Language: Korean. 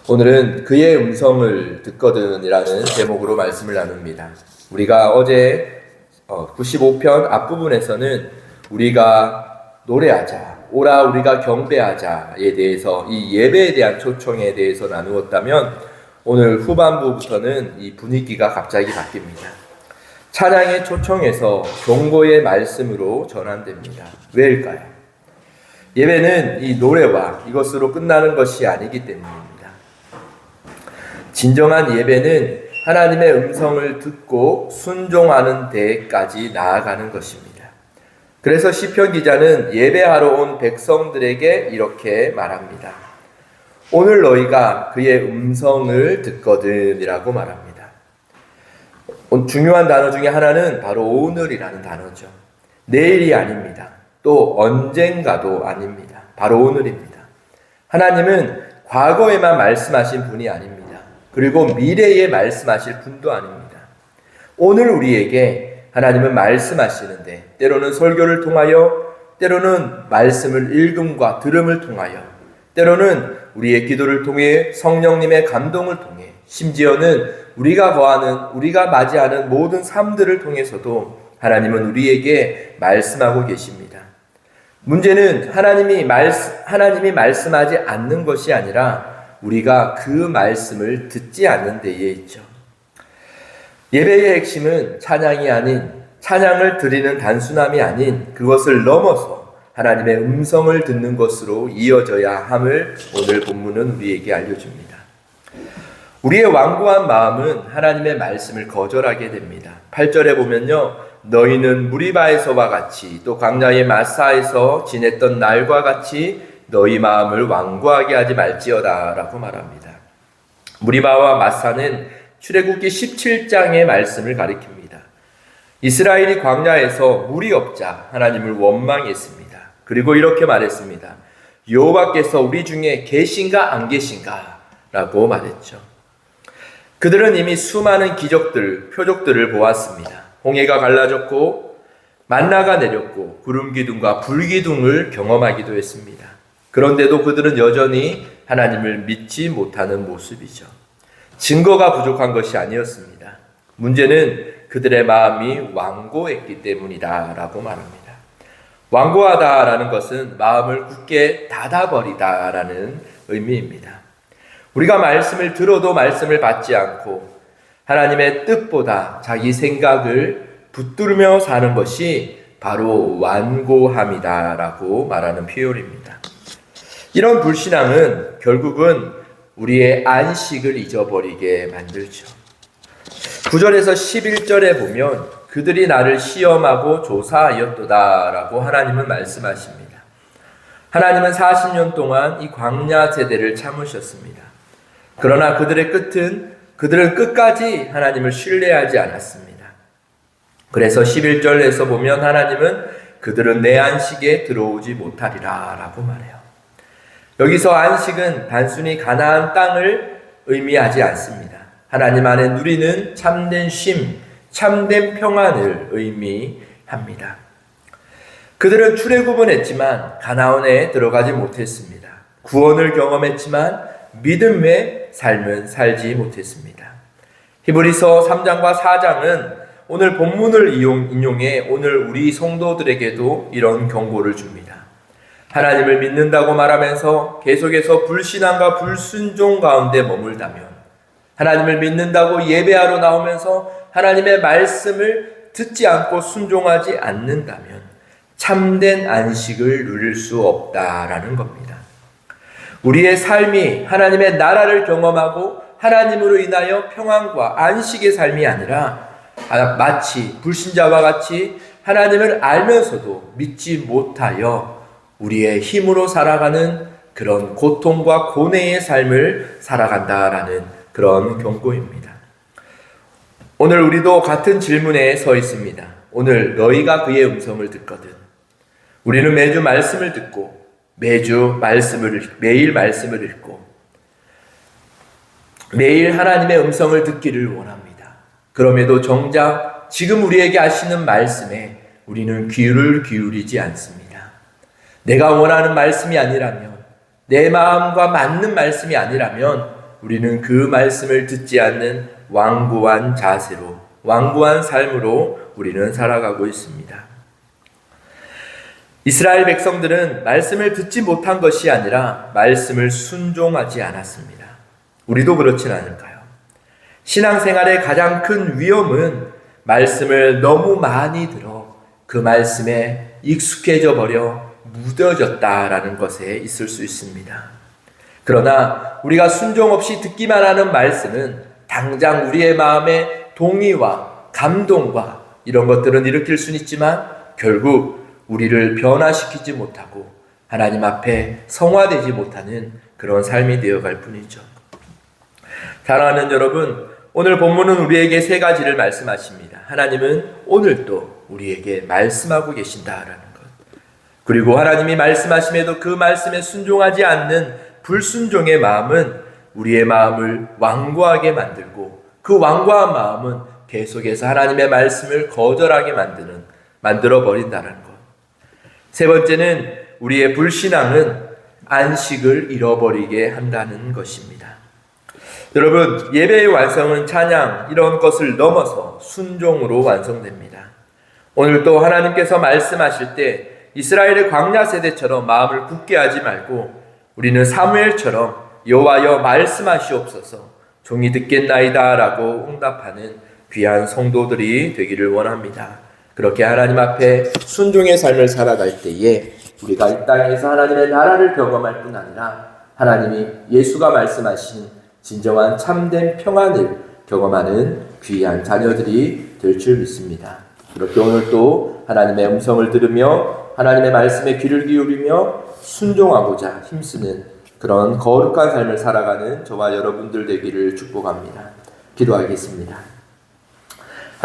오늘은 그의 음성을 듣거든이라는 제목으로 말씀을 나눕니다. 우리가 어제 95편 앞부분에서는 우리가 노래하자, 오라 우리가 경배하자에 대해서 이 예배에 대한 초청에 대해서 나누었다면 오늘 후반부부터는 이 분위기가 갑자기 바뀝니다. 찬양의 초청에서 경고의 말씀으로 전환됩니다. 왜일까요? 예배는 이 노래와 이것으로 끝나는 것이 아니기 때문입니다. 진정한 예배는 하나님의 음성을 듣고 순종하는 데까지 나아가는 것입니다. 그래서 시편 기자는 예배하러 온 백성들에게 이렇게 말합니다. 오늘 너희가 그의 음성을 듣거든이라고 말합니다. 중요한 단어 중에 하나는 바로 오늘이라는 단어죠. 내일이 아닙니다. 또 언젠가도 아닙니다. 바로 오늘입니다. 하나님은 과거에만 말씀하신 분이 아닙니다. 그리고 미래에 말씀하실 분도 아닙니다. 오늘 우리에게 하나님은 말씀하시는데 때로는 설교를 통하여, 때로는 말씀을 읽음과 들음을 통하여, 때로는 우리의 기도를 통해 성령님의 감동을 통해, 심지어는 우리가 맞이하는 모든 삶들을 통해서도 하나님은 우리에게 말씀하고 계십니다. 문제는 하나님이 말씀하지 않는 것이 아니라 우리가 그 말씀을 듣지 않는 데에 있죠. 예배의 핵심은 찬양이 아닌, 찬양을 드리는 단순함이 아닌 그것을 넘어서 하나님의 음성을 듣는 것으로 이어져야 함을 오늘 본문은 우리에게 알려줍니다. 우리의 완고한 마음은 하나님의 말씀을 거절하게 됩니다. 8절에 보면요, 너희는 무리바에서와 같이 또 광야의 마사에서 지냈던 날과 같이 너희 마음을 완고하게 하지 말지어다 라고 말합니다. 무리바와 마사는 출애굽기 17장의 말씀을 가리킵니다. 이스라엘이 광야에서 물이 없자 하나님을 원망했습니다. 그리고 이렇게 말했습니다. 여호와께서 우리 중에 계신가 안 계신가 라고 말했죠. 그들은 이미 수많은 기적들, 표적들을 보았습니다. 홍해가 갈라졌고 만나가 내렸고 구름 기둥과 불 기둥을 경험하기도 했습니다. 그런데도 그들은 여전히 하나님을 믿지 못하는 모습이죠. 증거가 부족한 것이 아니었습니다. 문제는 그들의 마음이 완고했기 때문이다라고 말합니다. 완고하다라는 것은 마음을 굳게 닫아버리다라는 의미입니다. 우리가 말씀을 들어도 말씀을 받지 않고 하나님의 뜻보다 자기 생각을 붙들며 사는 것이 바로 완고함이다라고 말하는 표현입니다. 이런 불신앙은 결국은 우리의 안식을 잊어버리게 만들죠. 9절에서 11절에 보면 그들이 나를 시험하고 조사하였도다 라고 하나님은 말씀하십니다. 하나님은 40년 동안 이 광야 세대를 참으셨습니다. 그러나 그들은 끝까지 하나님을 신뢰하지 않았습니다. 그래서 11절에서 보면 하나님은 그들은 내 안식에 들어오지 못하리라 라고 말해요. 여기서 안식은 단순히 가나안 땅을 의미하지 않습니다. 하나님 안에 누리는 참된 쉼, 참된 평안을 의미합니다. 그들은 출애굽은 했지만 가나안에 들어가지 못했습니다. 구원을 경험했지만 믿음의 삶은 살지 못했습니다. 히브리서 3장과 4장은 오늘 본문을 인용해 오늘 우리 성도들에게도 이런 경고를 줍니다. 하나님을 믿는다고 말하면서 계속해서 불신앙과 불순종 가운데 머물다면, 하나님을 믿는다고 예배하러 나오면서 하나님의 말씀을 듣지 않고 순종하지 않는다면 참된 안식을 누릴 수 없다라는 겁니다. 우리의 삶이 하나님의 나라를 경험하고 하나님으로 인하여 평안과 안식의 삶이 아니라 마치 불신자와 같이 하나님을 알면서도 믿지 못하여 우리의 힘으로 살아가는 그런 고통과 고뇌의 삶을 살아간다라는 그런 경고입니다. 오늘 우리도 같은 질문에 서 있습니다. 오늘 너희가 그의 음성을 듣거든. 우리는 매주 말씀을 듣고 매일 말씀을 읽고 매일 하나님의 음성을 듣기를 원합니다. 그럼에도 정작 지금 우리에게 하시는 말씀에 우리는 귀를 기울이지 않습니다. 내가 원하는 말씀이 아니라면, 내 마음과 맞는 말씀이 아니라면 우리는 그 말씀을 듣지 않는 완고한 자세로, 완고한 삶으로 우리는 살아가고 있습니다. 이스라엘 백성들은 말씀을 듣지 못한 것이 아니라 말씀을 순종하지 않았습니다. 우리도 그렇진 않을까요? 신앙생활의 가장 큰 위험은 말씀을 너무 많이 들어 그 말씀에 익숙해져 버려 무뎌졌다라는 것에 있을 수 있습니다. 그러나 우리가 순종 없이 듣기만 하는 말씀은 당장 우리의 마음에 동의와 감동과 이런 것들은 일으킬 수는 있지만 결국 우리를 변화시키지 못하고 하나님 앞에 성화되지 못하는 그런 삶이 되어갈 뿐이죠. 사랑하는 여러분, 오늘 본문은 우리에게 세 가지를 말씀하십니다. 하나님은 오늘도 우리에게 말씀하고 계신다라는 것. 그리고 하나님이 말씀하심에도 그 말씀에 순종하지 않는 불순종의 마음은 우리의 마음을 완고하게 만들고 그 완고한 마음은 계속해서 하나님의 말씀을 거절하게 만들어 버린다는 것. 세 번째는 우리의 불신앙은 안식을 잃어버리게 한다는 것입니다. 여러분, 예배의 완성은 찬양 이런 것을 넘어서 순종으로 완성됩니다. 오늘 또 하나님께서 말씀하실 때 이스라엘의 광야 세대처럼 마음을 굳게 하지 말고 우리는 사무엘처럼 여호와여 말씀하시옵소서 종이 듣겠나이다 라고 응답하는 귀한 성도들이 되기를 원합니다. 그렇게 하나님 앞에 순종의 삶을 살아갈 때에 우리가 이 땅에서 하나님의 나라를 경험할 뿐 아니라 하나님이 예수가 말씀하신 진정한 참된 평안을 경험하는 귀한 자녀들이 될 줄 믿습니다. 그렇게 오늘 또 하나님의 음성을 들으며 하나님의 말씀에 귀를 기울이며 순종하고자 힘쓰는 그런 거룩한 삶을 살아가는 저와 여러분들 되기를 축복합니다. 기도하겠습니다.